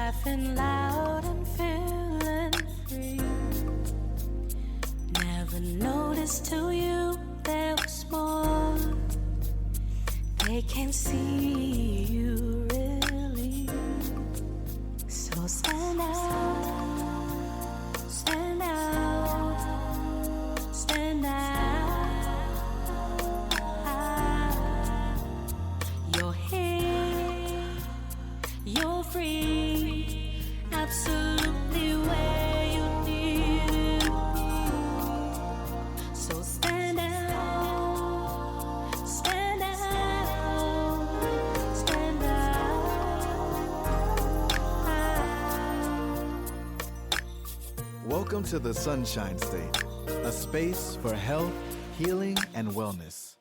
laughing loud and feeling free. Never noticed till you there was more. They can't see you really. So stand out, stand out, stand out. You're here, you're free, absolutely where you need to be. So stand out, stand out, stand out. Welcome to the Sonshine State, a space for health, healing, and wellness.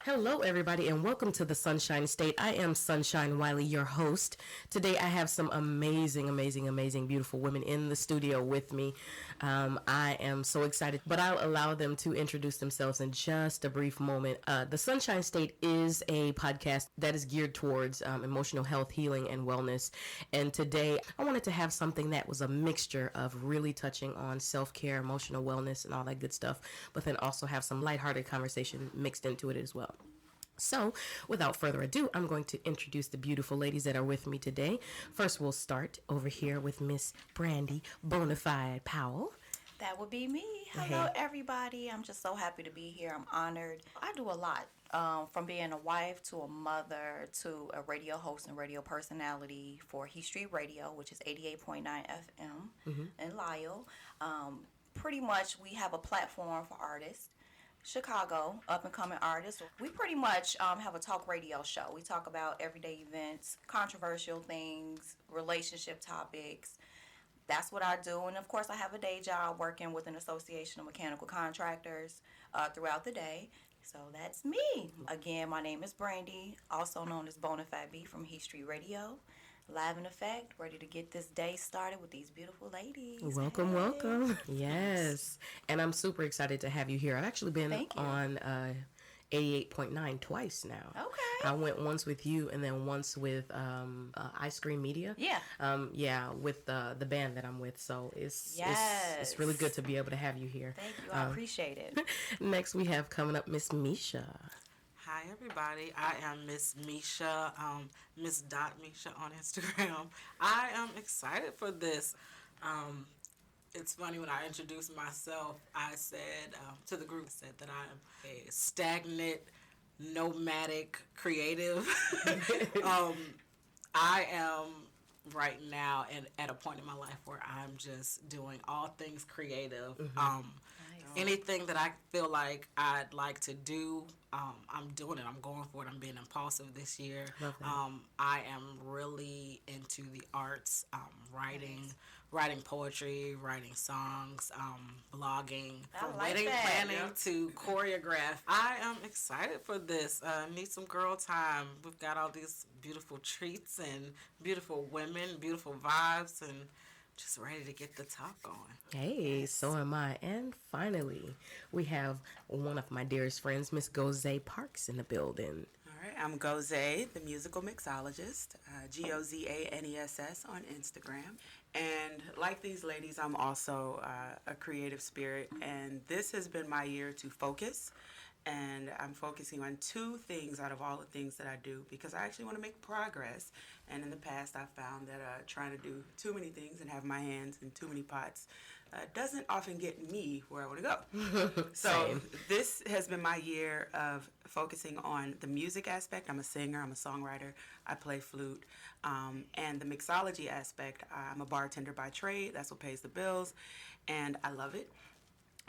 Hello, everybody, and welcome to the Sonshine State. I am Sunshine Wiley, your host. Today, I have some amazing, beautiful women in the studio with me. I am so excited, but I'll allow them to introduce themselves in just a brief moment. The Sonshine State is a podcast that is geared towards emotional health, healing, and wellness. And today, I wanted to have something that was a mixture of really touching on self-care, emotional wellness, and all that good stuff, but then also have some lighthearted conversation mixed into it as well. So, without further ado, I'm going to introduce the beautiful ladies that are with me today. First, we'll start over here with Miss Brandi, Bonafide Powell. That would be me. Hello, everybody. I'm just so happy to be here. I'm honored. I do a lot, from being a wife to a mother to a radio host and radio personality for He Street Radio, which is 88.9 FM in Lyle. Pretty much, we have a platform for artists. Chicago, up-and-coming artists. We pretty much have a talk radio show. We talk about everyday events, controversial things, relationship topics. That's what I do. And, of course, I have a day job working with an association of mechanical contractors throughout the day. So that's me. Again, my name is Brandy, also known as Bonafyd-B from He Street Radio. Live in effect, ready to get this day started with these beautiful ladies. Welcome, welcome. Yes. And I'm super excited to have you here. I've actually been on 88.9 twice now. Okay. I went once with you and then once with Ice Cream Media. Yeah. With the band that I'm with. So it's really good to be able to have you here. Thank you. I appreciate it. Next we have coming up Miss Misha. Hi, everybody. I am Miss Misha, Miss Misha on Instagram. I am excited for this. It's funny, when I introduced myself, I said to the group, that I am a stagnant, nomadic creative. I am right now at a point in my life where I'm just doing all things creative. Anything that I feel like I'd like to do, I'm doing it. I'm going for it. I'm being impulsive this year. I am really into the arts, writing poetry, writing songs, blogging, from wedding planning to choreograph. I am excited for this. Need some girl time. We've got all these beautiful treats and beautiful women, beautiful vibes, and just ready to get the talk going. Hey, so am I. And finally, we have one of my dearest friends, Miss Goza Parks, in the building. All right, I'm Goza, the musical mixologist, GOZANESS on Instagram. And like these ladies, I'm also a creative spirit, and this has been my year to focus. And I'm focusing on two things out of all the things that I do, because I actually want to make progress. And in the past, I've found that trying to do too many things and have my hands in too many pots doesn't often get me where I want to go. So this has been my year of focusing on the music aspect. I'm a singer, I'm a songwriter, I play flute. And the mixology aspect, I'm a bartender by trade. That's what pays the bills, and I love it.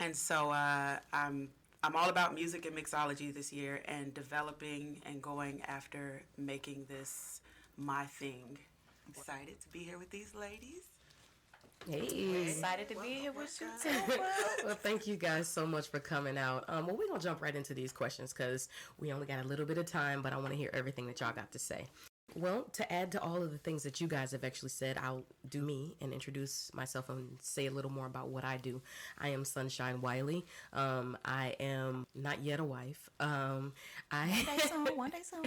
And so I'm all about music and mixology this year, and developing and going after making this my thing. I'm excited to be here with these ladies. Hey. Excited to be here with you too. Well, thank you guys so much for coming out. Well, we're going to jump right into these questions because we only got a little bit of time, but I want to hear everything that y'all got to say. Well, to add to all of the things that you guys have actually said, I'll do me and introduce myself and say a little more about what I do. I am Sonshine Wiley. I am not yet a wife. One day soon.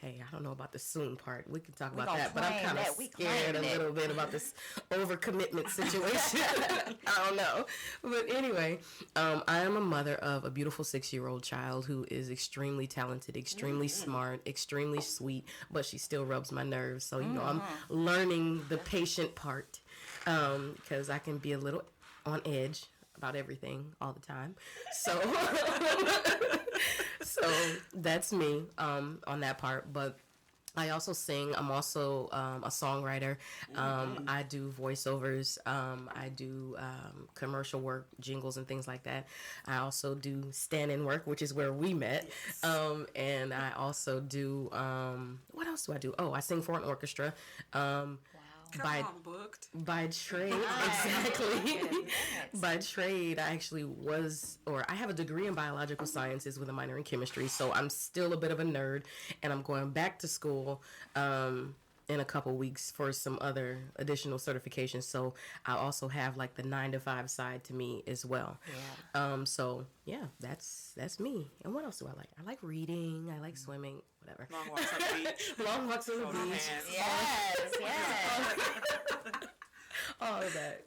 Hey, I don't know about the soon part. We can talk We about gonna that, but I'm claim kind of that. We scared a claiming it. little bit about this overcommitment situation. I don't know. But anyway, I am a mother of a beautiful 6-year-old child who is extremely talented, extremely smart, extremely sweet, but she still rubs my nerves. So, I'm learning the patient part because I can be a little on edge about everything all the time. So, so that's me on that part. But I also sing. I'm also a songwriter. I do voiceovers. I do commercial work, jingles, and things like that. I also do stand-in work, which is where we met. Yes. And I also do, what else do I do? Oh, I sing for an orchestra. Come on, booked. By trade, exactly. By trade, I actually I have a degree in biological sciences with a minor in chemistry, so I'm still a bit of a nerd, and I'm going back to school in a couple weeks for some other additional certifications, so I also have like the 9-to-5 side to me as well. So yeah, that's me. And what else do I like? I like reading, I like swimming, whatever. Long walks on the beach. Long walks on the Hold beach. hands. Yes. All of that.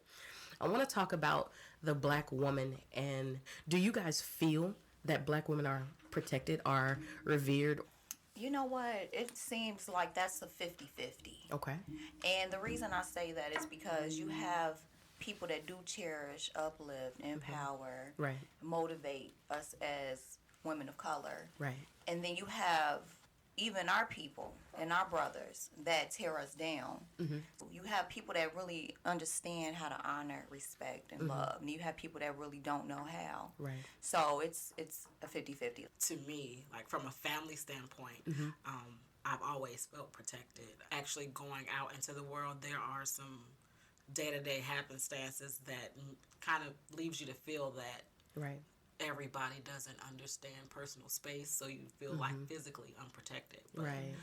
I want to talk about the Black woman, and do you guys feel that Black women are protected, are revered? You know what? It seems like that's a 50-50. Okay. And the reason I say that is because you have people that do cherish, uplift, empower, Right. motivate us as women of color. Right. And then you have even our people and our brothers that tear us down. You have people that really understand how to honor, respect, and love. And you have people that really don't know how. Right. So it's a 50-50. To me, like from a family standpoint, I've always felt protected. Actually going out into the world, there are some day-to-day happenstances that kind of leaves you to feel that Right. everybody doesn't understand personal space, so you feel like physically unprotected. But, Right.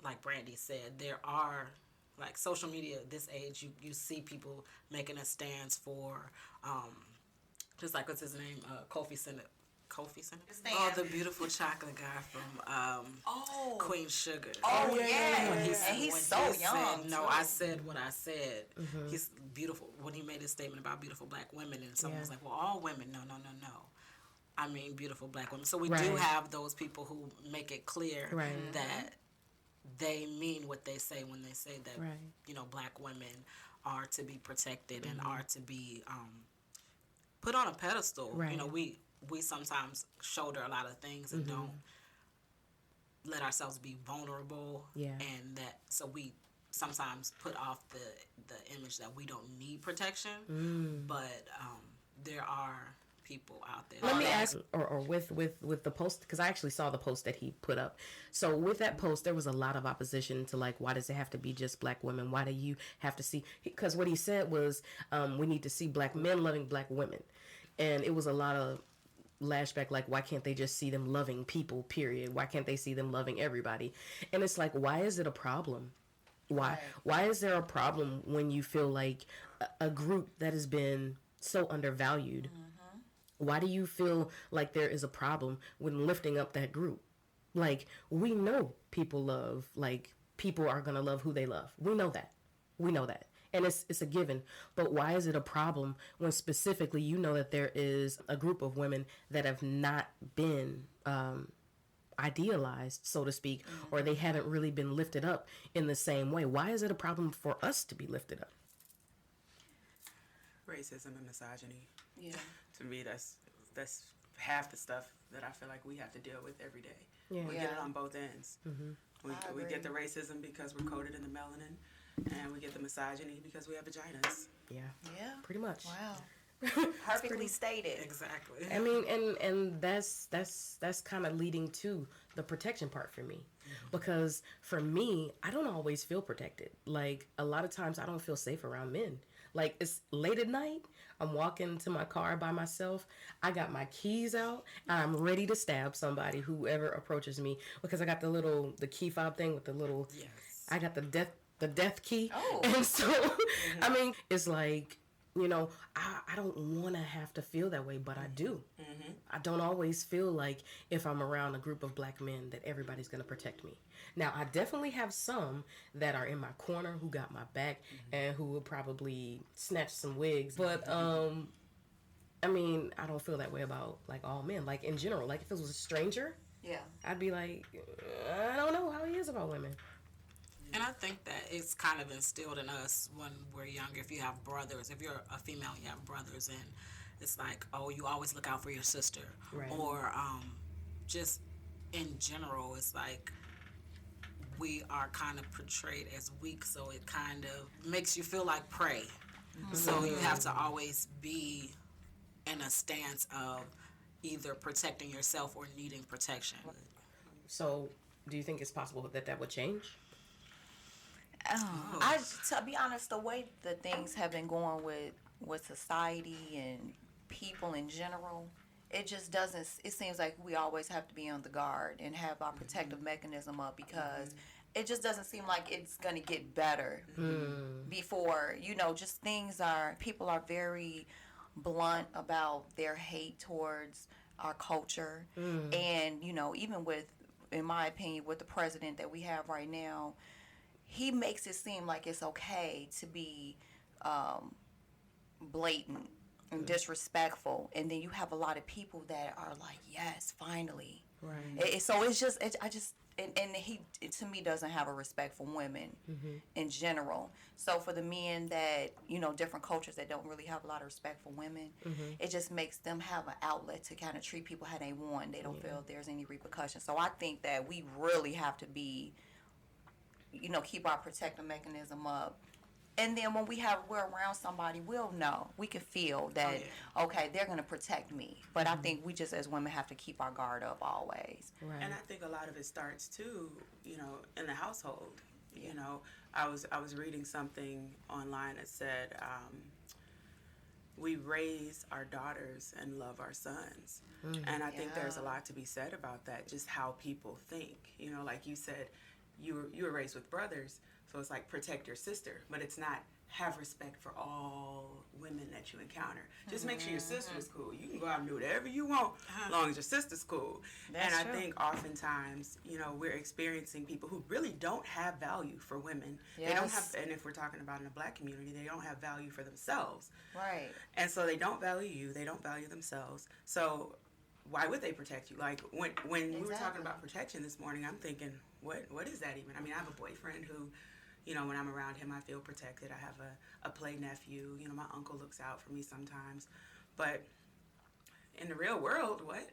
like Brandy said, there are, like, social media at this age, you see people making a stance for, just like, what's his name, Kofi Sennett. Oh, the beautiful chocolate guy from Queen Sugar. Oh, When yeah. And he's so young. Said, no, too. I said what I said. He's beautiful. When he made his statement about beautiful Black women, and someone was like, well, all women. No. I mean beautiful Black women. So we do Right. have those people who make it clear Right. that they mean what they say when they say that, Right. Black women are to be protected and are to be put on a pedestal. Right. We sometimes shoulder a lot of things and don't let ourselves be vulnerable. Yeah. And so we sometimes put off the image that we don't need protection. But there are people out there. Let me ask, or with the post, because I actually saw the post that he put up. So with that post, there was a lot of opposition to, like, why does it have to be just Black women? Why do you have to see? Because what he said was, we need to see Black men loving Black women, and it was a lot of lashback, like, why can't they just see them loving people, period? Why can't they see them loving everybody? And it's like, why is it a problem? Why is there a problem when you feel like a group that has been so undervalued? Why do you feel like there is a problem when lifting up that group? Like, we know people are going to love who they love. We know that. And it's a given. But why is it a problem when specifically you know that there is a group of women that have not been idealized, so to speak, or they haven't really been lifted up in the same way? Why is it a problem for us to be lifted up? Racism and misogyny. Yeah. To me, that's half the stuff that I feel like we have to deal with every day. Yeah. We get it on both ends. I We get the agree. racism because we're coated in the melanin, and we get the misogyny because we have vaginas. Yeah, Yeah. pretty much. Wow. Perfectly stated. Exactly. I mean, and that's kind of leading to the protection part for me, because for me, I don't always feel protected. Like a lot of times, I don't feel safe around men. Like it's late at night, I'm walking to my car by myself. I got my keys out, and I'm ready to stab somebody, whoever approaches me, because I got the key fob thing with the little. Yes. I got the death key, Oh. and so I mean, it's like. I don't want to have to feel that way, but I do. I don't always feel like if I'm around a group of black men that everybody's going to protect me. Now, I definitely have some that are in my corner who got my back and who will probably snatch some wigs. But, I mean, I don't feel that way about, like, all men. Like, in general, like, if it was a stranger, Yeah. I'd be like, I don't know how he is about women. And I think that it's kind of instilled in us when we're younger. If you have brothers, if you're a female, you have brothers, and it's like, oh, you always look out for your sister. Right. Or just in general, it's like we are kind of portrayed as weak, so it kind of makes you feel like prey. So you have to always be in a stance of either protecting yourself or needing protection. So, do you think it's possible that would change? To be honest, the way the things have been going with society and people in general, it just doesn't. It seems like we always have to be on the guard and have our protective mechanism up, because it just doesn't seem like it's gonna get better before just people are very blunt about their hate towards our culture, and even in my opinion, with the president that we have right now. He makes it seem like it's okay to be blatant and disrespectful, and then you have a lot of people that are like, yes, finally. Right. So it's just, and he, to me, doesn't have a respect for women in general. So for the men that, different cultures that don't really have a lot of respect for women, it just makes them have an outlet to kind of treat people how they want. They don't feel there's any repercussions. So I think that we really have to be, keep our protective mechanism up. And then when we're around somebody, we'll know. We can feel that, okay, they're going to protect me. But I think we just, as women, have to keep our guard up always. Right. And I think a lot of it starts too, in the household. I was reading something online that said, we raise our daughters and love our sons. And I think there's a lot to be said about that, just how people think. Like you said, you were raised with brothers, so it's like protect your sister, but it's not have respect for all women that you encounter. Just make sure your sister's cool. You can go out and do whatever you want as long as your sister's cool. That's and I true. think oftentimes, we're experiencing people who really don't have value for women. Yes. They don't have, and if we're talking about in the black community, they don't have value for themselves. Right. And so they don't value you, they don't value themselves. So why would they protect you? Like when we were talking about protection this morning, I'm thinking, what is that even? I mean, I have a boyfriend who, when I'm around him, I feel protected. I have a play nephew. My uncle looks out for me sometimes. But in the real world, what?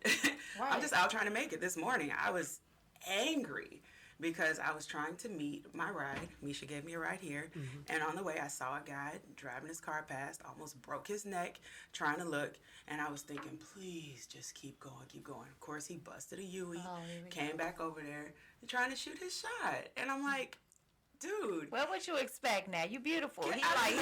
Right. I'm just out trying to make it. This morning, I was angry because I was trying to meet my ride. Misha gave me a ride here. And on the way, I saw a guy driving his car past, almost broke his neck, trying to look. And I was thinking, please just keep going, keep going. Of course, he busted a Yui, came back over there, trying to shoot his shot. And I'm like, dude. Well, what you expect now? You beautiful. He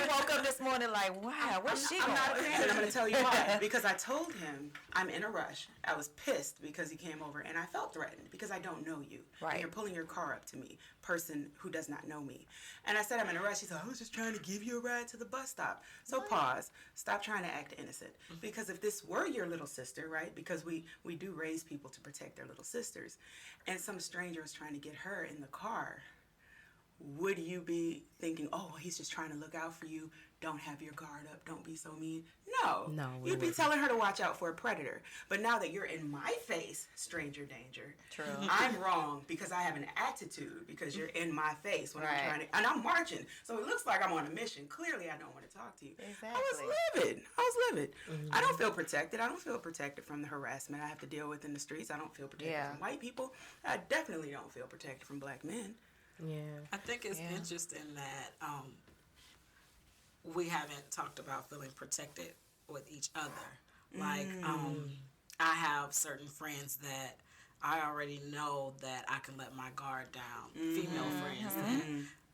woke up this morning like, wow, what's she I'm going? not a fan, and I'm going to tell you why. Because I told him I'm in a rush. I was pissed because he came over, and I felt threatened because I don't know you. Right. And you're pulling your car up to me, person who does not know me. And I said I'm in a rush. He said, I was just trying to give you a ride to the bus stop. So pause. Stop trying to act innocent. Because if this were your little sister, right, because we do raise people to protect their little sisters, and some stranger is trying to get her in the car, would you be thinking, oh, he's just trying to look out for you, don't have your guard up, don't be so mean? No. we You'd be wouldn't. telling her to watch out for a predator. But now that you're in my face, stranger danger, True. I'm wrong because I have an attitude because you're in my face when I'm Right. trying to, and I'm marching. So it looks like I'm on a mission. Clearly, I don't want to talk to you. Exactly. I was livid. I don't feel protected. I don't feel protected from the harassment I have to deal with in the streets. I don't feel protected Yeah. from white people. I definitely don't feel protected from black men. Yeah. I think it's interesting that we haven't talked about feeling protected with each other. Like, I have certain friends that I already know that I can let my guard down. Female friends that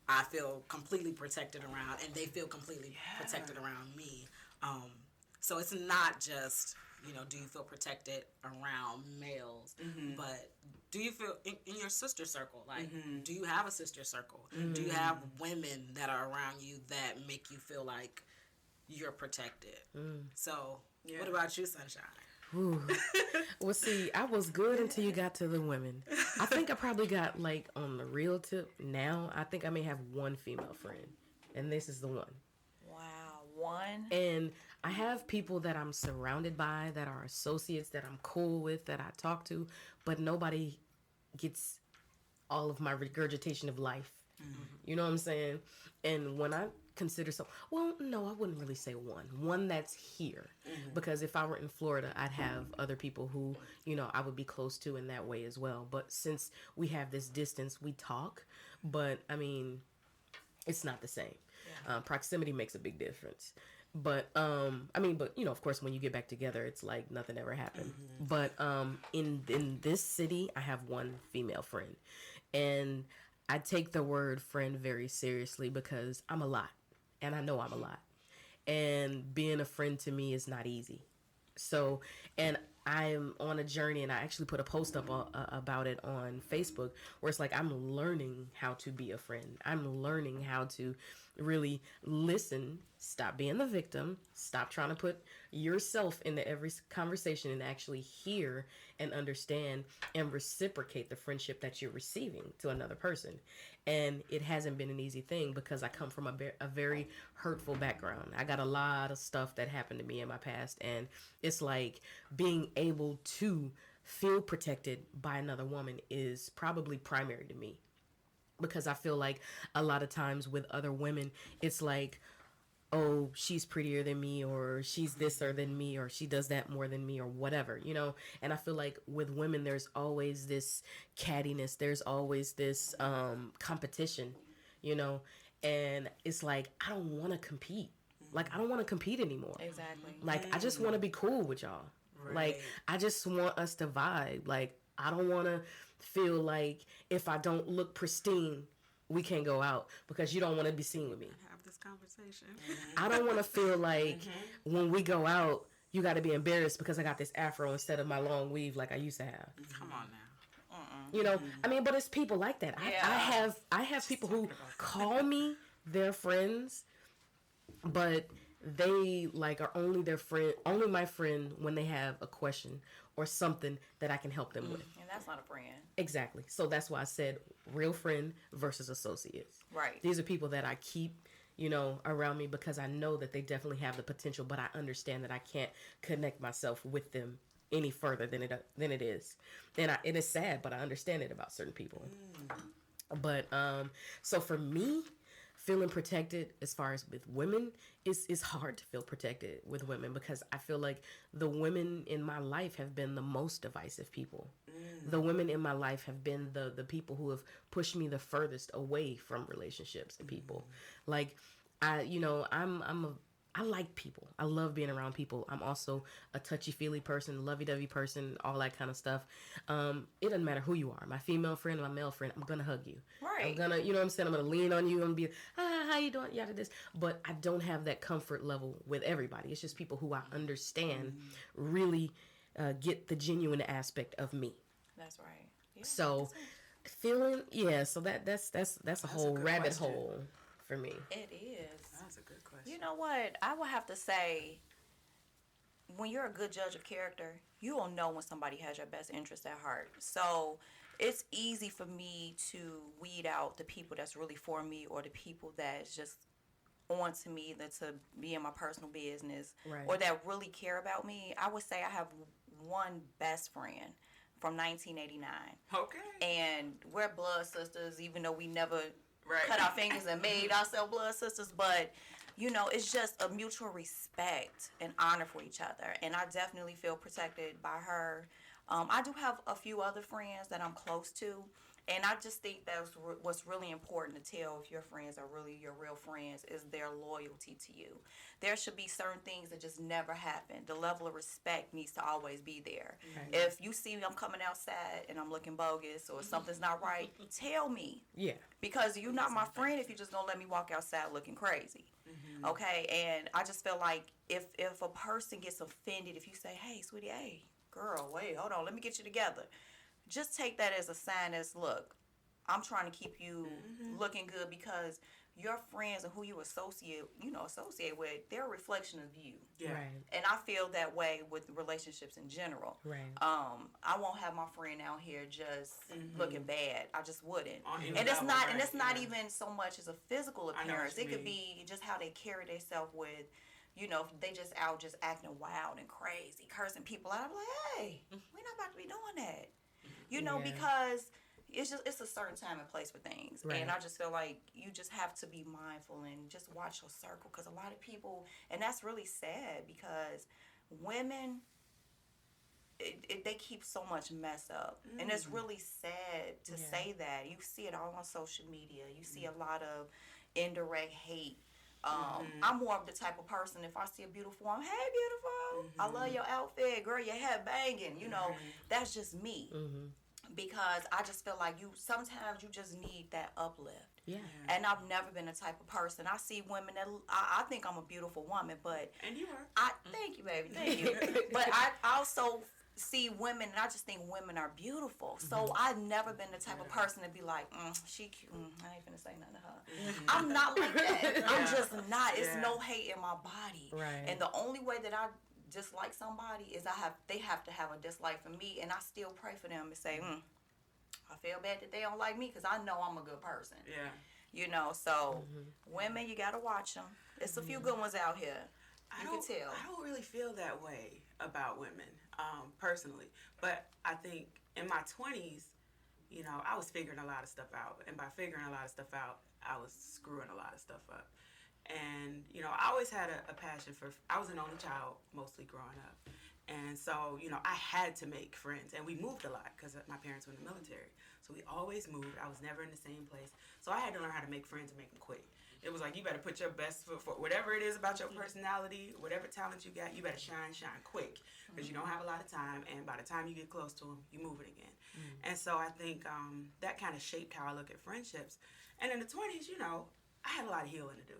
I feel completely protected around, and they feel completely protected around me. So it's not just, do you feel protected around males, but do you feel in your sister circle? Like, do you have a sister circle? Do you have women that are around you that make you feel like you're protected? So, what about you, Sunshine? Ooh. Well, see, I was good until you got to the women. I think I probably got, like, on the real tip now, I think I may have one female friend, and this is the one. Wow, one? And I have people that I'm surrounded by, that are associates, that I'm cool with, that I talk to, but nobody gets all of my regurgitation of life. You know what I'm saying? And when I consider well, no, I wouldn't really say one that's here, because if I were in Florida, I'd have other people who, I would be close to in that way as well. But since we have this distance, we talk, but I mean, it's not the same. Proximity makes a big difference. But of course, when you get back together, it's like nothing ever happened. But in this city, I have one female friend, and I take the word friend very seriously because I'm a lot, and I know I'm a lot, and being a friend to me is not easy. So, and I'm on a journey, and I actually put a post up about it on Facebook, where it's like I'm learning how to be a friend. I'm learning how to really listen, stop being the victim, stop trying to put yourself into every conversation, and actually hear and understand and reciprocate the friendship that you're receiving to another person. And it hasn't been an easy thing, because I come from a very hurtful background. I got a lot of stuff that happened to me in my past, and it's like being able to feel protected by another woman is probably primary to me, because I feel like a lot of times with other women, it's like, oh, she's prettier than me, or she's this or than me, or she does that more than me, or whatever, And I feel like with women, there's always this cattiness. There's always this competition, And it's like, I don't want to compete. Like, I don't want to compete anymore. Exactly. Like, I just want to be cool with y'all. Right. Like, I just want us to vibe. Like, I don't want to feel like if I don't look pristine, we can't go out because you don't want to be seen with me. Have this conversation. I don't want to feel like when we go out, you got to be embarrassed because I got this afro instead of my long weave like I used to have. Come on now. I mean, but it's people like that. I have people who call me their friends, but they like are only my friend when they have a question or something that I can help them with. And that's not a friend. Exactly. So that's why I said real friend versus associates. Right. These are people that I keep, around me because I know that they definitely have the potential, but I understand that I can't connect myself with them any further than it is. And it is sad, but I understand it about certain people. But so for me, feeling protected as far as with women is hard to feel protected with women, because I feel like the women in my life have been the most divisive people. The women in my life have been the people who have pushed me the furthest away from relationships and people. Like I like people. I love being around people. I'm also a touchy-feely person, lovey-dovey person, all that kind of stuff. It doesn't matter who you are. My female friend or my male friend, I'm going to hug you. Right. I'm going to, I'm saying? I'm going to lean on you and be, how you doing? Yada this. But I don't have that comfort level with everybody. It's just people who I understand really get the genuine aspect of me. That's right. Yeah, so feeling, so that's a whole rabbit hole for me. it is. That's a good question. You know what? I would have to say, when you're a good judge of character, you will know when somebody has your best interest at heart. So it's easy for me to weed out the people that's really for me, or the people that's just on to me, that to be in my personal business, Right. or that really care about me. I would say I have one best friend from 1989. Okay. And we're blood sisters, even though we never Right. cut our fingers and made ourselves blood sisters. But, it's just a mutual respect and honor for each other. And I definitely feel protected by her. I do have a few other friends that I'm close to. And I just think that's what's really important to tell if your friends are really your real friends is their loyalty to you. There should be certain things that just never happen. The level of respect needs to always be there. Right. If you see me, I'm coming outside and I'm looking bogus or something's not right, tell me. Yeah. Because you're not my friend if you're just gonna let me walk outside looking crazy. Okay, and I just feel like if a person gets offended, if you say, hey, sweetie, hey, girl, wait, hold on, let me get you together. Just take that as a sign as, look, I'm trying to keep you looking good because your friends and who you associate with, they're a reflection of you. Yeah. Right. And I feel that way with relationships in general. Right. I won't have my friend out here just looking bad. I just wouldn't. And it's not even so much as a physical appearance. It could be just how they carry themselves with, if they just out just acting wild and crazy, cursing people out. I'm like, hey, we're not about to be doing that. Because it's a certain time and place for things. Right. And I just feel like you just have to be mindful and just watch your circle, because a lot of people, and that's really sad because women, they keep so much mess up. And it's really sad to say that. You see it all on social media. You see a lot of indirect hate. I'm more of the type of person, if I see a beautiful woman, hey, beautiful, I love your outfit, girl, your hair banging, that's just me. Because I just feel like sometimes you just need that uplift. Yeah. And I've never been the type of person. I see women that, I think I'm a beautiful woman, but. And you are. Thank you, baby, thank you. But I also see women, and I just think women are beautiful. So I've never been the type of person to be like, she cute. I ain't finna say nothing to her. I'm not like that. I'm just not. It's no hate in my body. Right. And the only way that I dislike somebody is they have to have a dislike for me, and I still pray for them and say, I feel bad that they don't like me because I know I'm a good person. Yeah. So women, you gotta watch them. There's a few good ones out here. You can tell. I don't really feel that way about women, personally. But I think in my 20s, I was figuring a lot of stuff out. And by figuring a lot of stuff out, I was screwing a lot of stuff up. And, I always had a passion I was an only child, mostly growing up. And so, I had to make friends. And we moved a lot because my parents were in the military. So we always moved. I was never in the same place. So I had to learn how to make friends and make them quick. It was like, you better put your best foot forward. Whatever it is about your personality, whatever talent you got, you better shine quick. Because you don't have a lot of time. And by the time you get close to them, you move it again. And so I think that kind of shaped how I look at friendships. And in the 20s, I had a lot of healing to do.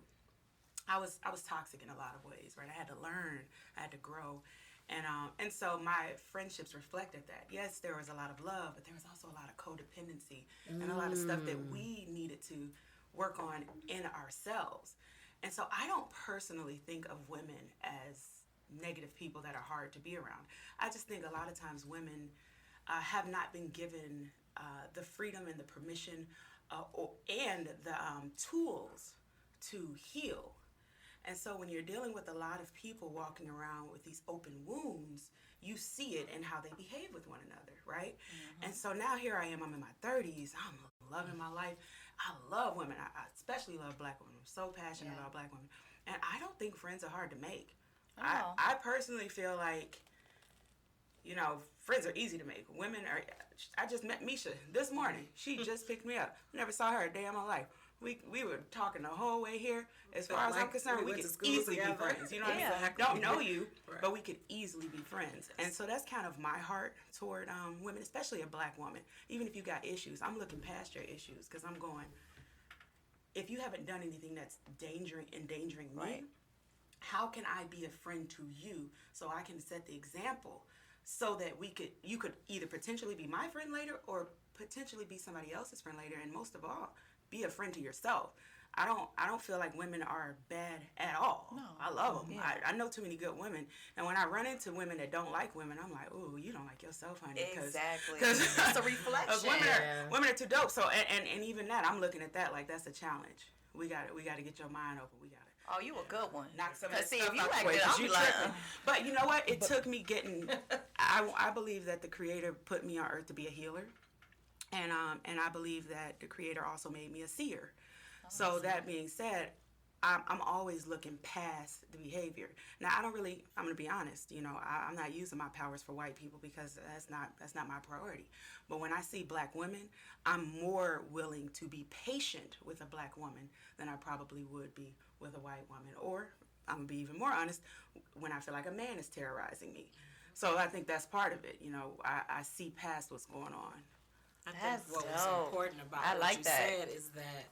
I was toxic in a lot of ways, right? I had to learn, I had to grow. And so my friendships reflected that. Yes, there was a lot of love, but there was also a lot of codependency and a lot of stuff that we needed to work on in ourselves. And so I don't personally think of women as negative people that are hard to be around. I just think a lot of times women have not been given the freedom and the permission and the tools to heal. And so when you're dealing with a lot of people walking around with these open wounds, you see it in how they behave with one another, right? And so now here I am, I'm in my 30s, I'm loving my life. I love women. I especially love black women. I'm so passionate about black women. And I don't think friends are hard to make. I personally feel like, friends are easy to make. Women are, I just met Misha this morning. She just picked me up. Never saw her a day in my life. We were talking the whole way here. As far as I'm concerned, we could easily be friends. You know what I mean? I don't know you, but we could easily be friends. And so that's kind of my heart toward women, especially a black woman. Even if you got issues, I'm looking past your issues because I'm going, if you haven't done anything that's endangering me, how can I be a friend to you so I can set the example so that you could either potentially be my friend later or potentially be somebody else's friend later, and most of all, be a friend to yourself. I don't feel like women are bad at all. No. I love them. Yeah. I know too many good women. And when I run into women that don't like women, I'm like, ooh, you don't like yourself, honey. Exactly. Because that's a reflection. Women are too dope. So, and even that, I'm looking at that like that's a challenge. We got to get your mind open. We got to. Oh, you a good one. Knock some of that see, stuff if you out like the way, that, I'll you be like, But you know what? It took me getting, I believe that the Creator put me on earth to be a healer. And I believe that the Creator also made me a seer. So that being said, I'm always looking past the behavior. Now, I'm going to be honest, I'm not using my powers for white people because that's not my priority. But when I see black women, I'm more willing to be patient with a black woman than I probably would be with a white woman. Or, I'm going to be even more honest, when I feel like a man is terrorizing me. So I think that's part of it. I see past what's going on. I That's think what dope. was important about I what like you that. said is that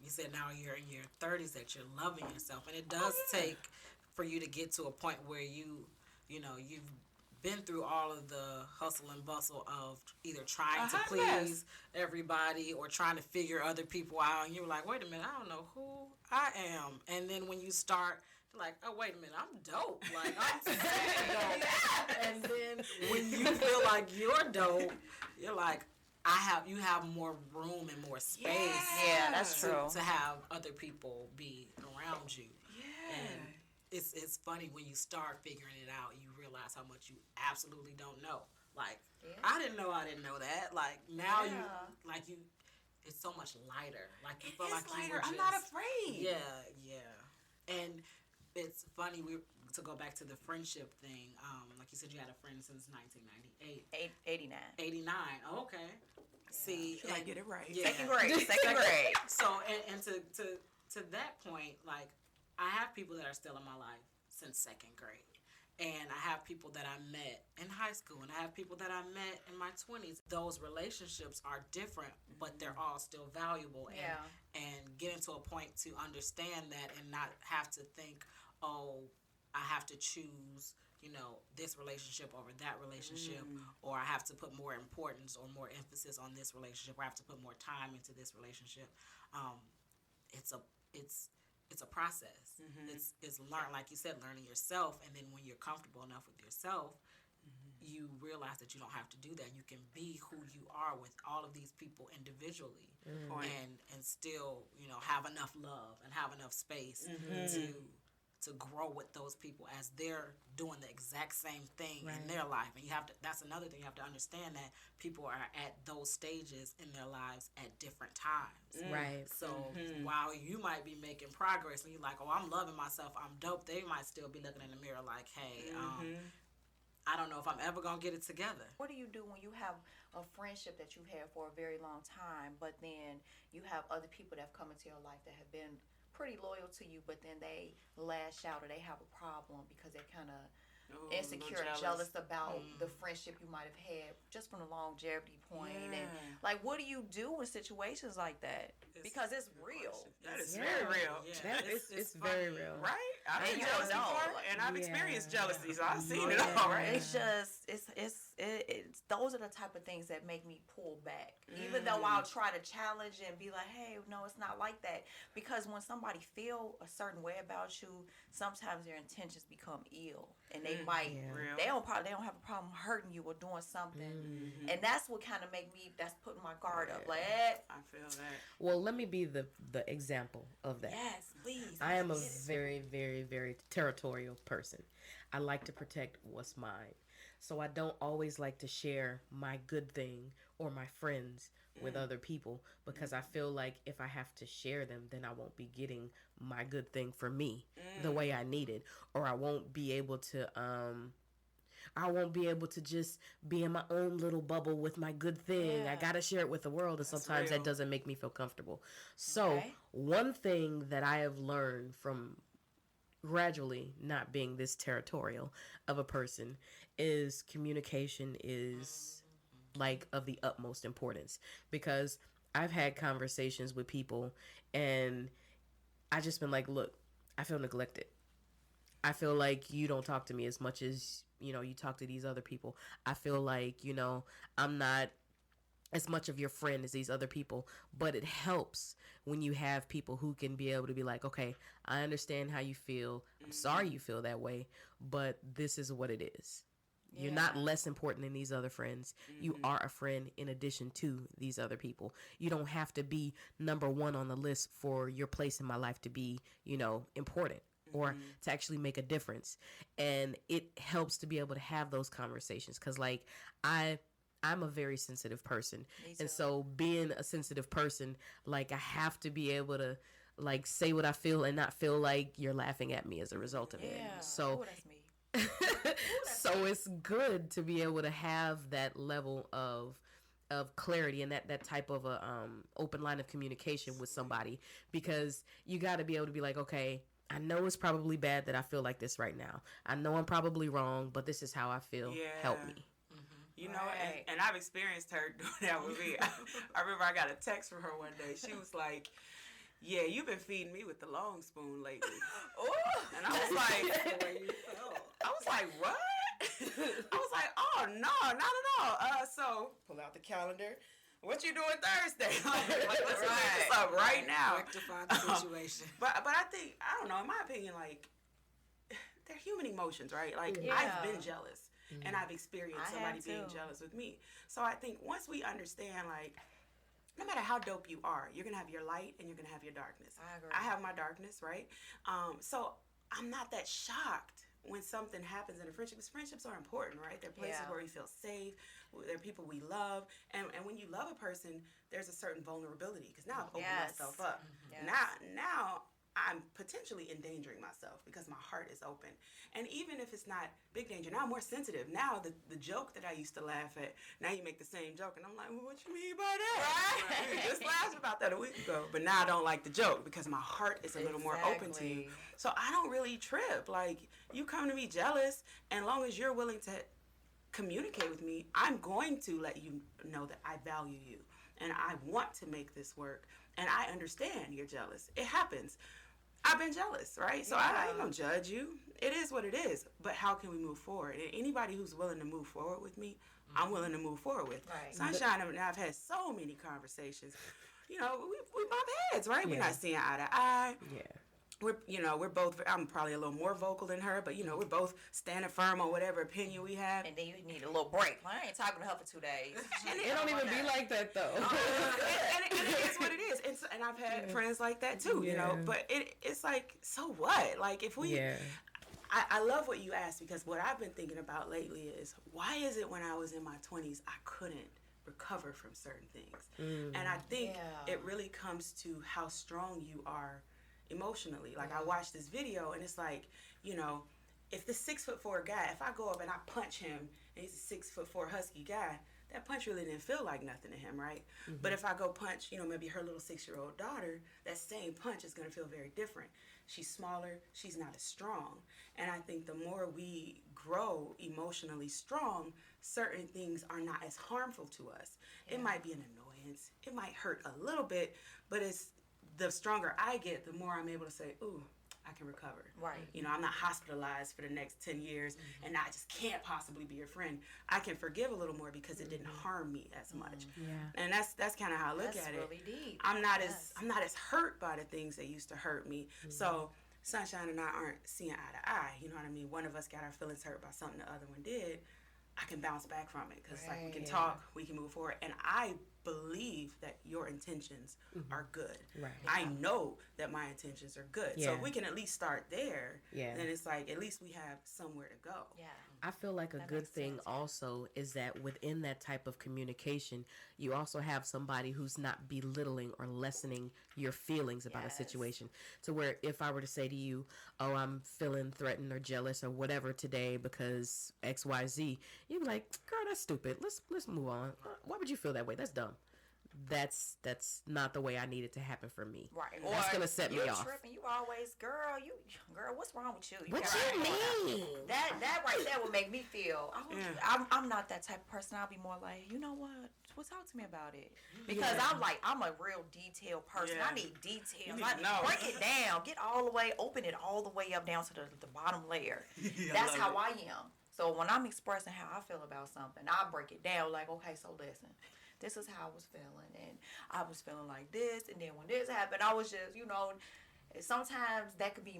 you said now you're in your 30s that you're loving yourself, and it does take for you to get to a point where you've been through all of the hustle and bustle of either trying to please everybody or trying to figure other people out, and you're like, wait a minute, I don't know who I am. And then when you start like, oh, wait a minute, I'm dope. Like, I'm saying dope. And then when you feel like you're dope, you're like, you have more room and more space. Yeah, that's true. To have other people be around you. Yeah. And it's funny when you start figuring it out, you realize how much you absolutely don't know. Like, I didn't know that. Like, now it's so much lighter. Like, you feel like lighter. you were just, I'm not afraid. Yeah. And it's funny, to go back to the friendship thing, like you said, you had a friend since 1998. 89. 89. Oh, okay. See, Should I get it right? Yeah. Second grade. So, and to that point, like, I have people that are still in my life since second grade. And I have people that I met in high school, and I have people that I met in my 20s. Those relationships are different, but they're all still valuable. And getting to a point to understand that and not have to think, oh, I have to choose, this relationship over that relationship, or I have to put more importance or more emphasis on this relationship, or I have to put more time into this relationship. It's a process. It's learn, like you said, learning yourself, and then when you're comfortable enough with yourself, you realize that you don't have to do that. You can be who you are with all of these people individually, and still, have enough love and have enough space to grow with those people as they're doing the exact same thing in their life. And that's another thing, you have to understand that people are at those stages in their lives at different times. Right. So while you might be making progress and you're like, oh, I'm loving myself, I'm dope, they might still be looking in the mirror like, hey, I don't know if I'm ever going to get it together. What do you do when you have a friendship that you've had for a very long time, but then you have other people that have come into your life that have been pretty loyal to you, but then they lash out or they have a problem because they're kind of insecure and jealous about the friendship you might have had just from the longevity point. And like, what do you do in situations like that? Because it's real. That is very real. Yeah. It's very real. Right? I've been And you jealous don't know. before, and I've experienced jealousy, so I've seen it Yeah. all, right? It's just, it's those are the type of things that make me pull back. Even though I'll try to challenge and be like, hey, no, it's not like that. Because when somebody feel a certain way about you, sometimes their intentions become ill. And they might, they don't have a problem hurting you or doing something. And that's what kind of that's putting my guard up. Like, I feel that. Well, let me be the example of that. yes, please. I am a very, very, very territorial person. I like to protect what's mine. So I don't always like to share my good thing or my friends with other people because I feel like if I have to share them, then I won't be getting my good thing for me the way I need it, or I won't be able to just be in my own little bubble with my good thing. I gotta share it with the world, and sometimes that doesn't make me feel comfortable. So one thing that I have learned from gradually not being this territorial of a person is communication is like of the utmost importance, because I've had conversations with people and I just been like, look, I feel neglected. I feel like you don't talk to me as much as, you talk to these other people. I feel like, I'm not as much of your friend as these other people, but it helps when you have people who can be able to be like, okay, I understand how you feel. I'm sorry you feel that way, but this is what it is. You're not less important than these other friends. You are a friend in addition to these other people. You don't have to be number one on the list for your place in my life to be, important or to actually make a difference. And it helps to be able to have those conversations because, like, I'm a very sensitive person. And so being a sensitive person, like, I have to be able to like say what I feel and not feel like you're laughing at me as a result of it. So that's me. so it's good to be able to have that level of clarity and that type of a open line of communication with somebody, because you got to be able to be like, okay, I know it's probably bad that I feel like this right now. I know I'm probably wrong, but this is how I feel. Help me. You know, and I've experienced her doing that with me. I remember I got a text from her one day. She was like, yeah, you've been feeding me with the long spoon lately. And I was like, what? I was like, oh, no, not at all. So, pull out the calendar. What you doing Thursday? Like, let's make this up right now. Rectify the situation. But I think, I don't know, in my opinion, like, they're human emotions, right? Like, I've been jealous. And I've experienced somebody being jealous with me. So I think once we understand, like, no matter how dope you are, you're going to have your light and you're going to have your darkness. I agree. I have my darkness, right? So I'm not that shocked when something happens in a friendship, because friendships are important, right? They're places where we feel safe. They're people we love. And when you love a person, there's a certain vulnerability, because now I've opened myself up. Now I'm potentially endangering myself because my heart is open. And even if it's not big danger, now I'm more sensitive. Now the joke that I used to laugh at, now you make the same joke. And I'm like, well, what you mean by that? Right. You just laughed about that a week ago. But now I don't like the joke because my heart is a little more open to you. So I don't really trip. Like, you come to me jealous, and as long as you're willing to communicate with me, I'm going to let you know that I value you. And I want to make this work. And I understand you're jealous. It happens. I've been jealous, right? So I ain't gonna judge you. It is what it is. But how can we move forward? And anybody who's willing to move forward with me, I'm willing to move forward with. Right. Sunshine and I've had so many conversations. You know, we bump heads, right? We're not seeing eye to eye. Yeah. We're both, I'm probably a little more vocal than her, but we're both standing firm on whatever opinion we have. And then you need a little break. I ain't talking to her for 2 days. And it don't even be like that, though. and it is what it is. And I've had friends like that too, you know, but it's like, so what? Like, if we, I love what you asked, because what I've been thinking about lately is, why is it when I was in my 20s, I couldn't recover from certain things? And I think it really comes to how strong you are emotionally. Like, I watched this video, and it's like, if this 6'4" guy, if I go up and I punch him, and he's a 6'4" husky guy, that punch really didn't feel like nothing to him, right? But if I go punch, maybe her little 6-year-old daughter, that same punch is going to feel very different. She's smaller, she's not as strong. And I think the more we grow emotionally strong, certain things are not as harmful to us. It might be an annoyance, it might hurt a little bit, but it's the stronger I get, the more I'm able to say, ooh, I can recover. Right. I'm not hospitalized for the next 10 years and I just can't possibly be your friend. I can forgive a little more because it didn't harm me as much. Yeah. And that's kind of how I look at it. That's really deep. I'm not as hurt by the things that used to hurt me. So Sunshine and I aren't seeing eye to eye. You know what I mean? One of us got our feelings hurt by something the other one did. I can bounce back from it, because like, we can talk, we can move forward, and I believe that your intentions are good. Right. I know that my intentions are good. So if we can at least start there, then it's like, at least we have somewhere to go. Yeah. I feel like a good thing also is that within that type of communication, you also have somebody who's not belittling or lessening your feelings about a situation. To where if I were to say to you, oh, I'm feeling threatened or jealous or whatever today because XYZ, you'd be like, girl, that's stupid. Let's move on. Why would you feel that way? That's dumb. That's not the way I need it to happen for me. Right. That's gonna set me off. Tripping. You always, girl, what's wrong with you? What you mean? That right there would make me feel. I'm not that type of person. I'll be more like, you know what? Well, talk to me about it, because I'm a real detailed person. I need details. Break it down. Get all the way, open it all the way up down to the bottom layer. That's how I am. So when I'm expressing how I feel about something, I break it down. Like, okay, so listen. This is how I was feeling, and I was feeling like this, and then when this happened, I was just, sometimes that could be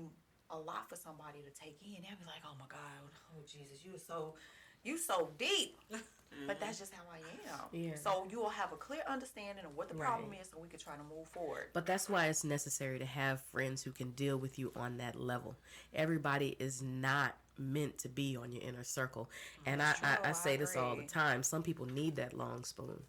a lot for somebody to take in. They'll be like, oh my God, oh Jesus, you so deep. But that's just how I am. Yeah. So you will have a clear understanding of what the problem is, so we can try to move forward. But that's why it's necessary to have friends who can deal with you on that level. Everybody is not meant to be on your inner circle. And I say this all the time. Some people need that long spoon.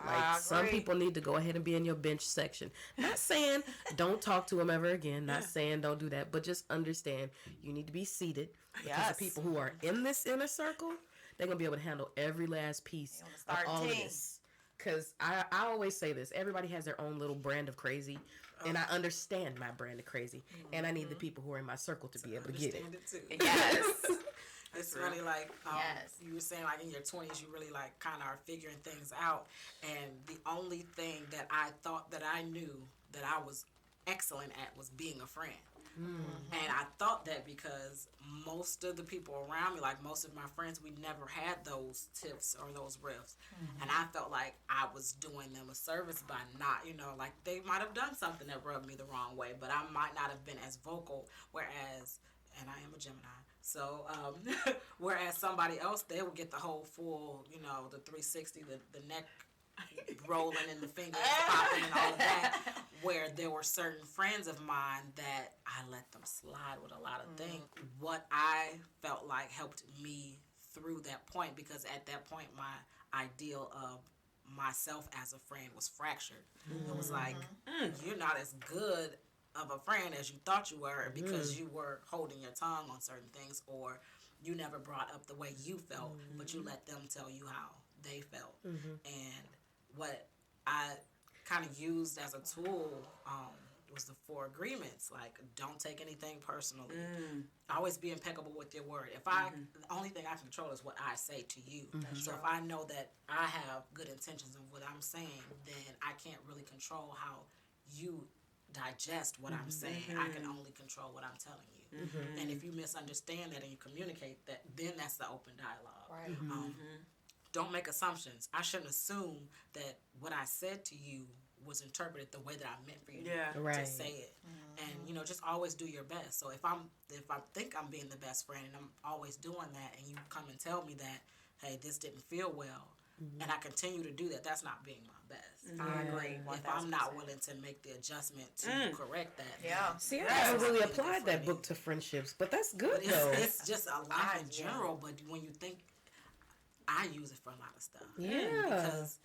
Like, some people need to go ahead and be in your bench section. Not saying don't talk to them ever again. Not saying don't do that. But just understand you need to be seated. Because the people who are in this inner circle, they're going to be able to handle every last piece of all of this. Because I always say this. Everybody has their own little brand of crazy. And I understand my brand of crazy. And I need the people who are in my circle to be able to get it. Too. Yes. It's really like, you were saying, like, in your 20s, you really, like, kind of are figuring things out. And the only thing that I thought that I knew that I was excellent at was being a friend. And I thought that because most of the people around me, like most of my friends, we never had those tiffs or those riffs. And I felt like I was doing them a service by not, like they might have done something that rubbed me the wrong way, but I might not have been as vocal. Whereas, and I am a Gemini, so whereas somebody else, they would get the whole full, the 360, the neck rolling and the fingers popping and all of that, where there were certain friends of mine that I let them slide with a lot of things. What I felt like helped me through that point, because at that point my ideal of myself as a friend was fractured. It was like, you're not as good of a friend as you thought you were because you were holding your tongue on certain things, or you never brought up the way you felt, but you let them tell you how they felt. And what I kind of used as a tool was the 4 agreements. Like, don't take anything personally. Always be impeccable with your word. If the only thing I can control is what I say to you. So if I know that I have good intentions in what I'm saying, then I can't really control how you digest what I'm saying. I can only control what I'm telling you. And if you misunderstand that and you communicate that, then that's the open dialogue. Right. Don't make assumptions. I shouldn't assume that what I said to you was interpreted the way that I meant for you to say it. And just always do your best. So if I think I'm being the best friend and I'm always doing that, and you come and tell me that, hey, this didn't feel well, and I continue to do that, that's not being my best. I agree. If I'm not willing to make the adjustment to correct that, See, I haven't really applied that book to friendships, but that's good though. It's just a life in general. But when you think, I use it for a lot of stuff. Because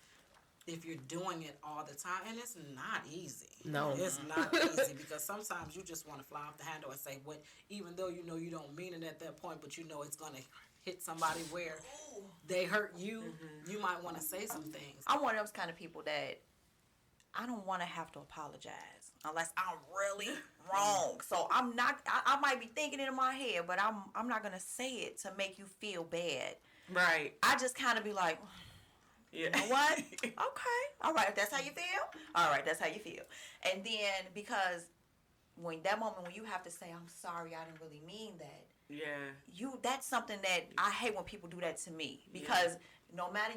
if you're doing it all the time, and it's not easy. No. It's not easy, because sometimes you just want to fly off the handle and say what, even though you don't mean it at that point, but it's going to hit somebody where they hurt you, you might want to say some things. I'm one of those kind of people that I don't want to have to apologize unless I'm really wrong. So I'm not, I might be thinking it in my head, but I'm not going to say it to make you feel bad. Right. I just kind of be like, you know what? Okay. All right. If that's how you feel. All right. That's how you feel. And then, because when that moment when you have to say, I'm sorry, I didn't really mean that. Yeah. That's something that I hate when people do that to me, because no matter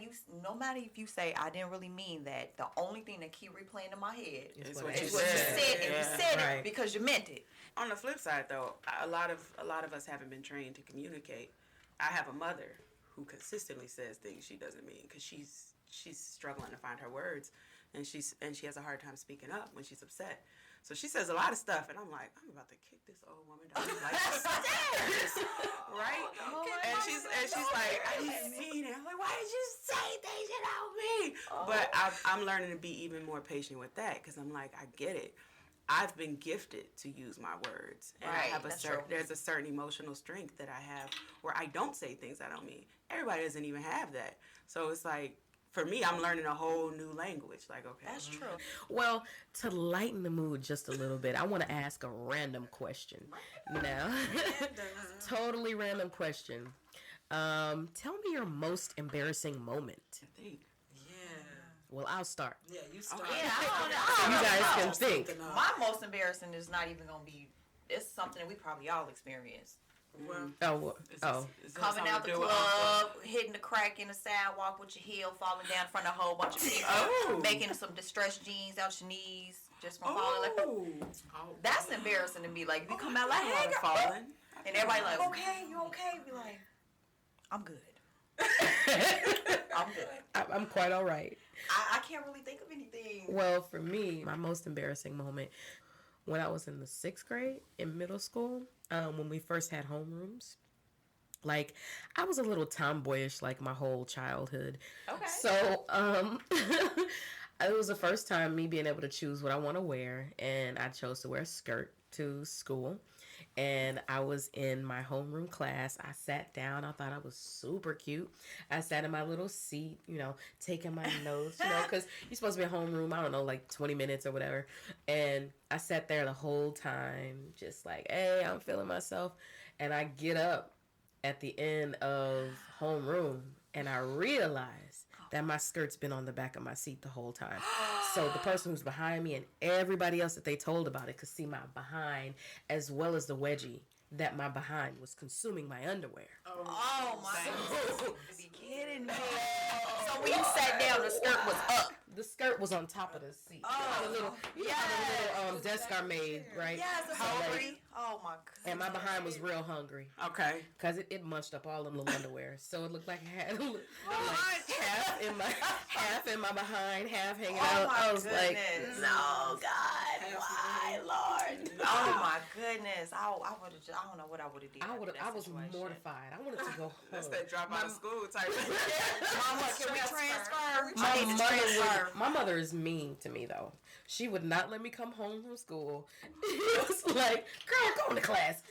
if you say I didn't really mean that, the only thing that keep replaying in my head is what you said, and you said it because you meant it. On the flip side, though, a lot of us haven't been trained to communicate. I have a mother who consistently says things she doesn't mean, because she's struggling to find her words, and she has a hard time speaking up when she's upset. So she says a lot of stuff, and I'm like, I'm about to kick this old woman down like stairs, right? And she's like, I didn't mean it. I'm like, why did you say things you don't mean? But I'm learning to be even more patient with that, because I'm like, I get it. I've been gifted to use my words, and I have there's a certain emotional strength that I have where I don't say things I don't mean. Everybody doesn't even have that. So it's like, for me, I'm learning a whole new language. Like, okay. That's true. Well, to lighten the mood just a little bit, I want to ask a random question now. Totally random question. Tell me your most embarrassing moment. I think. Well, I'll start. Yeah, you start. Yeah, So you guys can think. My most embarrassing is not even going to be, it's something that we probably all experience. Coming out the club, hitting the crack in the sidewalk with your heel, falling down in front of a whole bunch of people, making some distressed jeans out your knees just from falling. That's embarrassing to me. Like, if you come out like, hey, girl, and everybody like, okay, you okay? Be like, I'm good. I'm good. I'm quite all right. I can't really think of anything. Well, for me, my most embarrassing moment, when I was in the 6th grade in middle school, when we first had homerooms, Like, I was a little tomboyish, like, my whole childhood. Okay. So, it was the first time me being able to choose what I want to wear, and I chose to wear a skirt to school. And I was in my homeroom class. I sat down. I thought I was super cute. I sat in my little seat, taking my notes, because you're supposed to be in homeroom, I don't know, like 20 minutes or whatever. And I sat there the whole time, just like, hey, I'm feeling myself. And I get up at the end of homeroom, and I realize that my skirt's been on the back of my seat the whole time. So the person who's behind me and everybody else that they told about it could see my behind, as well as the wedgie that my behind was consuming my underwear. Oh my God. You be kidding me. So when you sat down, the skirt was up. The skirt was on top of the seat. Oh, The little, how the little desk are made, right? Yes, it's So, like, hungry. Oh my God. and my behind was real hungry. Okay. Because it munched up all them little underwear. So it looked like I had half in my behind, half hanging out. my I was like, goodness. no, God, why, Lord? Oh my goodness. I would have just, I don't know what I would have did. I was mortified. I wanted to go home. That's that drop out of school type. Mama, can we transfer? My mother is mean to me though. She would not let me come home from school. It was like, girl, go into class.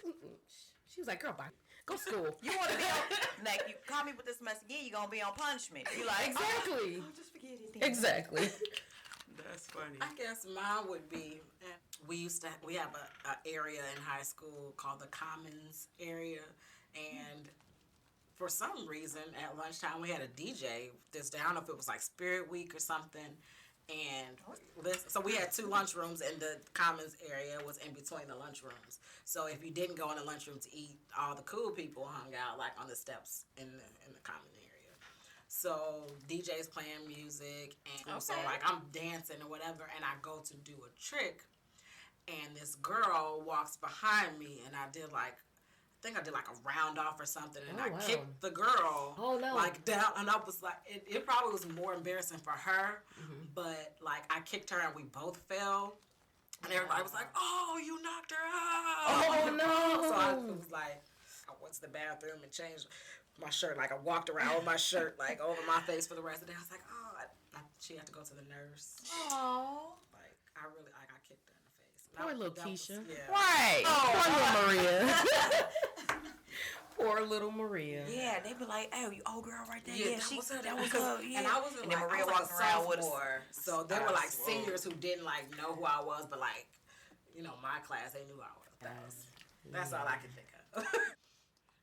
She was like, girl, bye. Go to school. You want to be on, like, you call me with this mess again, you're going to be on punishment. You like, Exactly. oh, just forget it then. Exactly. That's funny. I guess mine would be, we have a area in high school called the Commons area, and for some reason at lunchtime we had a DJ. I don't know if it was like Spirit Week or something, and so we had two lunchrooms, and the Commons area was in between the lunchrooms. So if you didn't go in the lunchroom to eat, all the cool people hung out like on the steps in the common area. So DJ's playing music, and so like I'm dancing or whatever, and I go to do a trick, and this girl walks behind me, and I did like a round off or something, and I kicked the girl like down, and I was like, it probably was more embarrassing for her, but like I kicked her and we both fell, and everybody was like, oh, you knocked her out. Oh no. So I was like, I went to the bathroom and changed my shirt. Like I walked around with my shirt like over my face for the rest of the day. I was like, oh, she had to go to the nurse. Oh. Like I kicked her in the face. Poor little Keisha. Yeah. Right. Poor little Maria. Poor little Maria. Yeah, they be like, oh, you old girl right there. Yeah, that was her. Yeah. And I wasn't and then like, Maria I was walking like around with us. So there were like seniors who didn't like know who I was, but like, my class, they knew I was. That's all I can think of.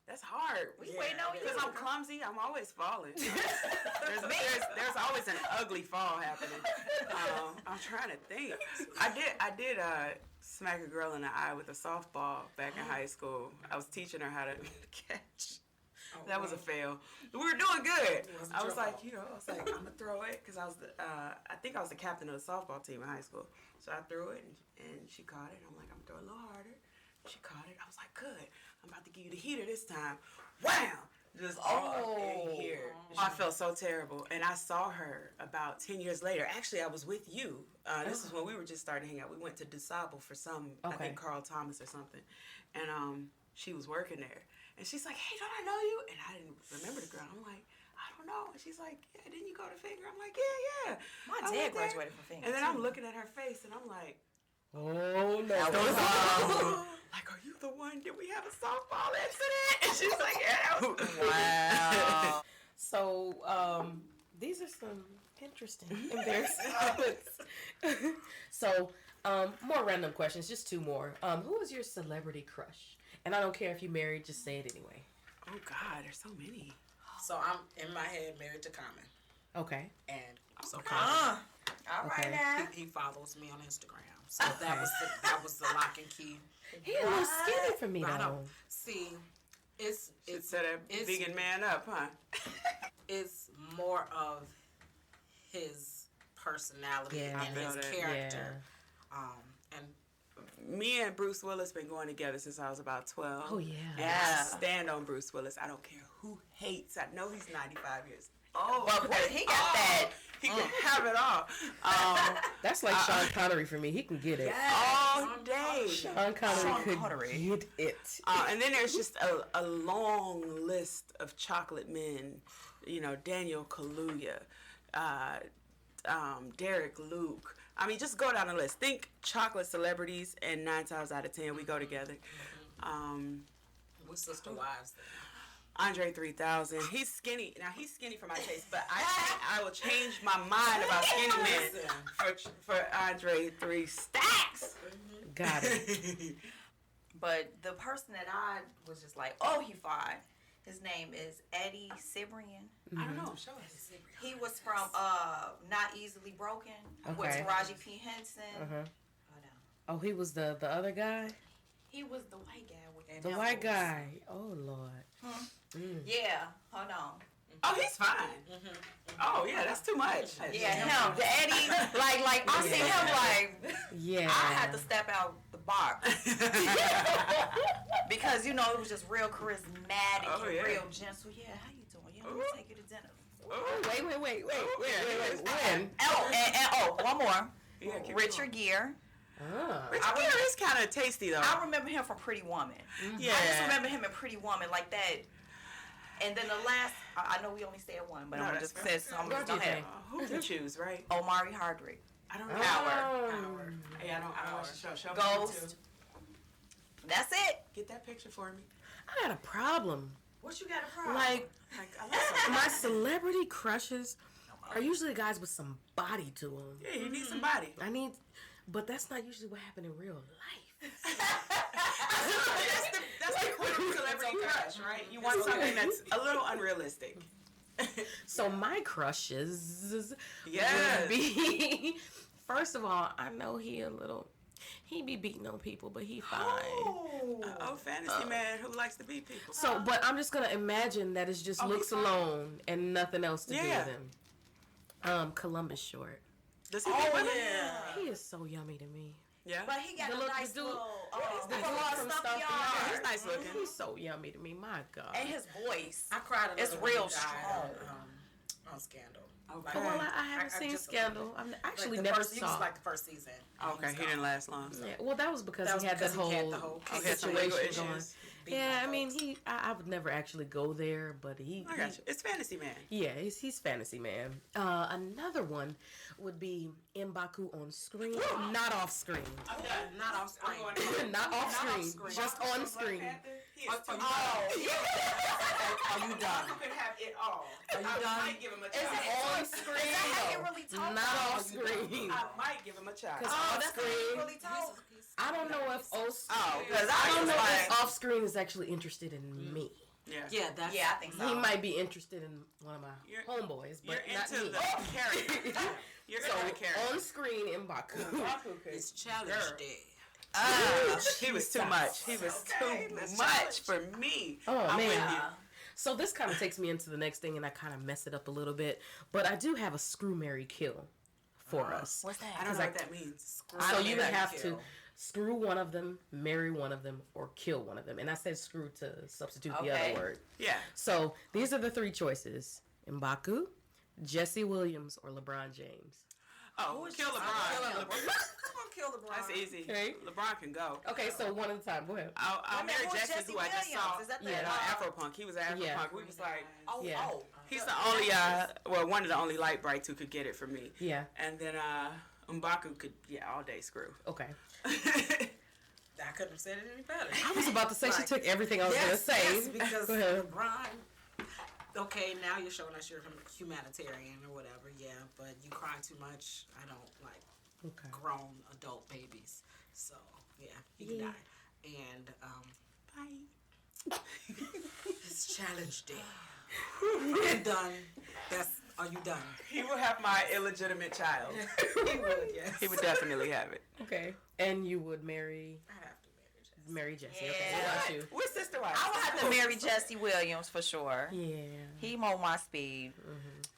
That's hard. We waiting on you. Because I'm clumsy, I'm always falling. There's always an ugly fall happening. I'm trying to think. I did smack a girl in the eye with a softball back in high school. I was teaching her how to catch. That was a fail. We were doing good. I was like, I'm gonna throw it because I think I was the captain of the softball team in high school. So I threw it and she caught it. I'm like, I'm gonna throw it a little harder. She caught it. I was like, good. I'm about to give you the heater this time. Wham! Just all in here. I felt so terrible. And I saw her about 10 years later. Actually, I was with you. This is when we were just starting to hang out. We went to DeSable for I think Carl Thomas or something. And she was working there. And she's like, hey, don't I know you? And I didn't remember the girl. I'm like, I don't know. And she's like, yeah, didn't you go to Finger? I'm like, yeah. My dad graduated from Finger. And then I'm looking at her face and I'm like, oh no. Like, are you the one? Did we have a softball incident? And she's like, yeah, that was Wow. So, these are some interesting, embarrassing moments. So, more random questions, just two more. Who is your celebrity crush? And I don't care if you're married, just say it anyway. Oh, God, there's so many. So I'm, in my head, married to Common. Okay. And so Common, All right now. he follows me on Instagram. So that was the lock and key. He a little skinny for me, I though. don't see. It's set a vegan man up, huh? It's more of his personality and his character. Yeah. And Me and Bruce Willis been going together since I was about 12. Oh, yeah. And I stand on Bruce Willis. I don't care who hates. I know he's 95 years. Oh, But he got that. He can have it all. That's like Sean Connery for me. He can get it. All day. Sean Connery could get it. And then there's just a long list of chocolate men. You know, Daniel Kaluuya, Derek Luke. I mean, just go down the list. Think chocolate celebrities, and 9 times out of 10 we go together. With Sister Wives. Andre 3000. He's skinny. Now he's skinny for my taste, but I will change my mind about skinny men for Andre 3 Stacks. Got it. But the person that I was just like, oh, he fine. His name is Eddie Cibrian. I don't know. Show us. He was from Not Easily Broken with Okay. Taraji P. Henson. Hold on. Oh, he was the other guy? He was the white guy with The white guy. Oh, Lord. Yeah, hold on. Oh, he's fine. Oh, yeah, that's too much. Yeah, him, the Eddie, like I see him like Yeah. I had to step out the box because you know it was just real charismatic Oh, and yeah. real gentle. Yeah, how you doing? Yeah, let me take you to dinner. Wait. When? Oh, one more. Yeah, keep Richard Gere. Richard Gere is kind of tasty, though. I remember him from Pretty Woman. Yeah. I just remember him in Pretty Woman like that. And then the last, I know we only said one, but No, I'm that's just fair. saying something. What do you think? Who can choose, right? Omari Hardwick. I don't know. Howard. Hey, I don't watch the show. Show me Ghost. too. That's it. Get that picture for me. I got a problem. What you got a problem? Like, I like my celebrity crushes are usually guys with some body to them. Yeah, you need somebody. But that's not usually what happened in real life. That's the queen of celebrity crush, right? You want something that's a little unrealistic. So my crushes Yes. would be, first of all, I know he be beating on people, but he fine. Oh, fantasy man who likes to beat people. So, but I'm just gonna imagine that it's just looks he's fine. alone and nothing else to do Yeah. with him. Columbus Short. Does he beat women? He is so yummy to me. Yeah. But he got The a look- nice the dude- little The dude from stumpy Stumpy arm. Yard. He's nice looking. He's so yummy to me. My God. And his voice. I cried a little It's when real he died strong. on Scandal. Okay. Oh, well, I haven't seen just- Scandal. I actually the never first, He saw. was like the first season. Okay, he didn't last long. Yeah, well, that was because That was he had because that he had whole, the whole He had some legal situation going. issues. Yeah, I mean, I would never actually go there, but he. I got you. It's fantasy man. Yeah, he's fantasy man. Another one would be M'Baku on screen, not off screen. Not off screen. Not off screen, screen. just on screen. Are you done? You can have it all. Are you done? I might give him a Is child. it On screen, Is that how he though. really talk? Not off screen. I might give him a child. Off That's how he screen. really talk. I don't know if Because I I don't was know like, if off screen is actually interested in me. Yeah, that's Yeah, I think so. He might be interested in one of my You're- homeboys, you're but not into me. the character. You're into the character. On screen, M'Baku. It's Challenge Day. He was too much. He was too much for me. Oh, I'm man. with you. So this kind of takes me into the next thing, and I kind of mess it up a little bit. But I do have a screw, marry, kill for us. What's that? I don't know what that means. So you would marry, have kill. to screw one of them, marry one of them, or kill one of them. And I said screw to substitute the Okay. other word. Yeah. So these are the three choices: M'Baku, Jesse Williams, or LeBron James. Oh, kill LeBron. Kill LeBron. That's easy. Okay. LeBron can go. Okay, so one at a time. Go ahead. I'll marry who's Jesse, Jesse who I just saw. Williams? Is that the- Afropunk. He was an Afropunk. Yeah. We was like, Yeah. he's the only, one of the only light brights who could get it for me. Yeah. And then M'Baku could, all day screw. Okay. I couldn't have said it any better. I was about to say she took everything I was Yes, going to say. yes, because Go ahead. LeBron. Okay, now you're showing us you're humanitarian or whatever, yeah, but you cry too much. I don't like Okay. grown adult babies, so yeah, he can Yeah. die. And Bye. it's Challenge Day. Are you done? Are you done? He will have my illegitimate child. He would, yes. He would definitely have it. Okay. And you would marry I'd have to marry Jesse. Jesse. Okay. What about you? We're sister wives. I would have to marry Jesse Williams for sure. Yeah. He more my speed.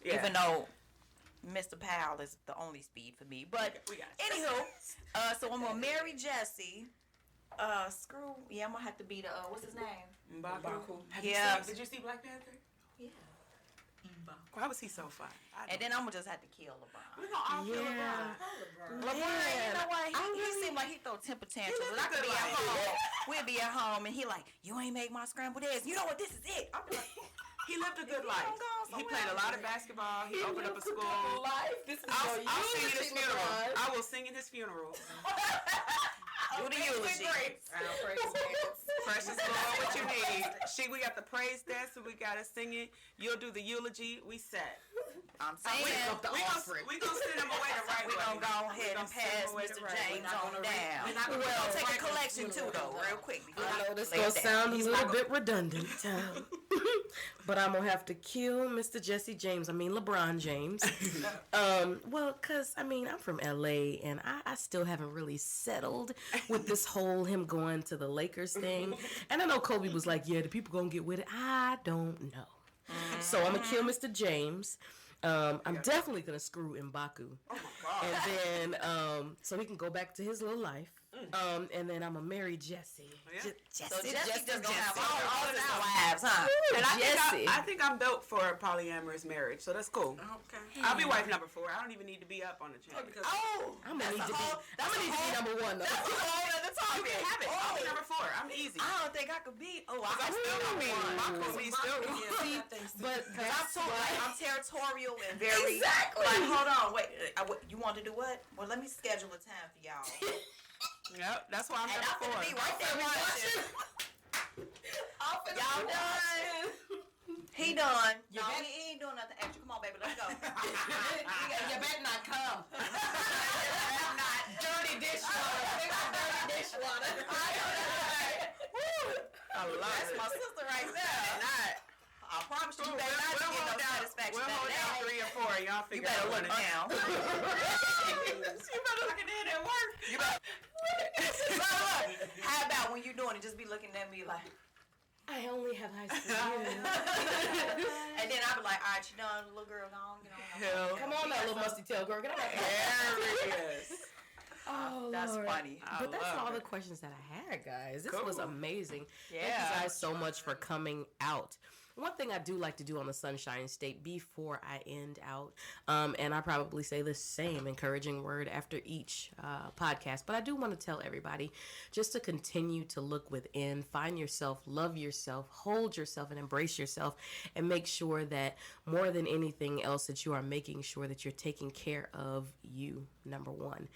Yeah. Even though Mr. Powell is the only speed for me. But We got it. anywho, so I'm gonna marry Jesse. Screw. Yeah, I'm gonna have to be the what's his name? M'Baku. Have Yeah. Did you see Black Panther? Yeah. Why was he so fun? And then I'm gonna just have to kill LeBron. We're gonna all kill Yeah. LeBron. LeBron, you know what? He seemed like he throw temper tantrums. lived I a could good be at life. home. We'll be at home, and he like, you ain't make my scrambled eggs. You know what? This is it. I'm like, He lived a good He life. don't go He somewhere played a else. lot of basketball. He opened up a school. This is I'll sing in his eulogy, funeral. LeBron. I will sing in his funeral. do the eulogy. Precious Lord, what you need? We got the praise dance, so we gotta sing it. You'll do the eulogy. We set. I'm saying We gonna send him away the right we way. gonna go ahead and pass Mr. James on down. We're gonna take a collection too, though, real quick. I know this gonna sound a little bit redundant, but I'm gonna have to kill Mr. Jesse James. I mean LeBron James. Well, cause I mean I'm from LA and I still haven't really settled with this whole him going to the Lakers thing. And I know Kobe was like, yeah, the people gonna get with it. I don't know. So I'm gonna kill Mr. James. I'm definitely gonna screw M'Baku. Oh my God. And then so he can go back to his little life. And then I'm gonna marry Jesse. Yeah. So Jesse just gonna have all of his wives, huh? And Jesse. I think I'm built for a polyamorous marriage, so that's cool. Okay. I'll be wife number 4. I don't even need to be up on the channel. Oh, I'm gonna need to be number one though. that's a whole other You topic. can have it. I'll be Oh, number 4. I'm easy. I don't think I could beat. Oh, I I'm still gonna be my Kobe still. But I'm territorial and very. Exactly. Like, hold on, wait. You want to do what? Well, let me schedule a time for y'all. Yep, that's why I'm And I'm number gonna 4. be right there watching. Y'all done? He done. No, he ain't doing nothing extra. Come on, baby, let's go. you better not come. Dirty dishwater. Dirty dishwater. I love That's it. my sister right there. I promise you, you better not get no satisfaction. We'll hold down 3 or 4. Y'all You figure better out look one. now. You better look at that at work. You better. So look, how about when you're doing it, just be looking at me like, I only have eyes for you. and then I'll be like, all right, you done, little girl, go on, get on. Hell. Come on now, little musty tail girl. Get on that. There it is. Oh, That's Lord. funny. But that's love all the it. questions that I had, guys. This Cool. was amazing. Thank Yeah. you guys so much for coming out. One thing I do like to do on the Sonshine State before I end out, and I probably say the same encouraging word after each podcast, but I do want to tell everybody just to continue to look within, find yourself, love yourself, hold yourself, and embrace yourself, and make sure that more than anything else that you are making sure that you're taking care of you, number one.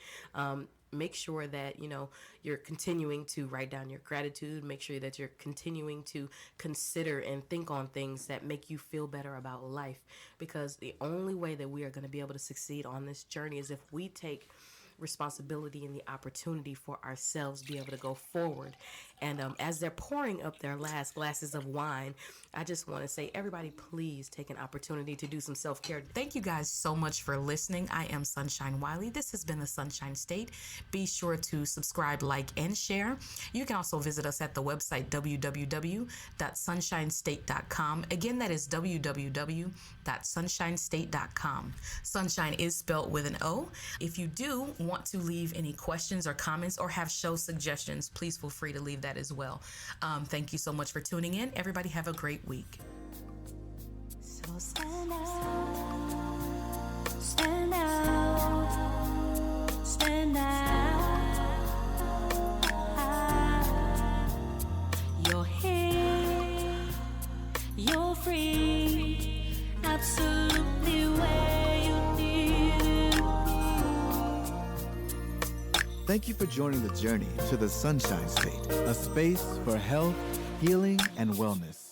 Make sure that, you know, you're continuing to write down your gratitude. Make sure that you're continuing to consider and think on things that make you feel better about life. Because the only way that we are going to be able to succeed on this journey is if we take responsibility and the opportunity for ourselves be able to go forward. And as they're pouring up their last glasses of wine, I just want to say, everybody, please take an opportunity to do some self-care. Thank you guys so much for listening. I am Sonshine Wiley. This has been the Sonshine State. Be sure to subscribe, like, and share. You can also visit us at the website www.sunshinestate.com. Again, that is www.sunshinestate.com. Sunshine is spelled with an O. If you do want to leave any questions or comments or have show suggestions, please feel free to leave that as well. Thank you so much for tuning in. Everybody have a great week. So stand out, stand out, stand out. You're here, you're free, absolutely where you need to be. Thank you for joining the journey to the Sunshine State, a space for health, healing, and wellness.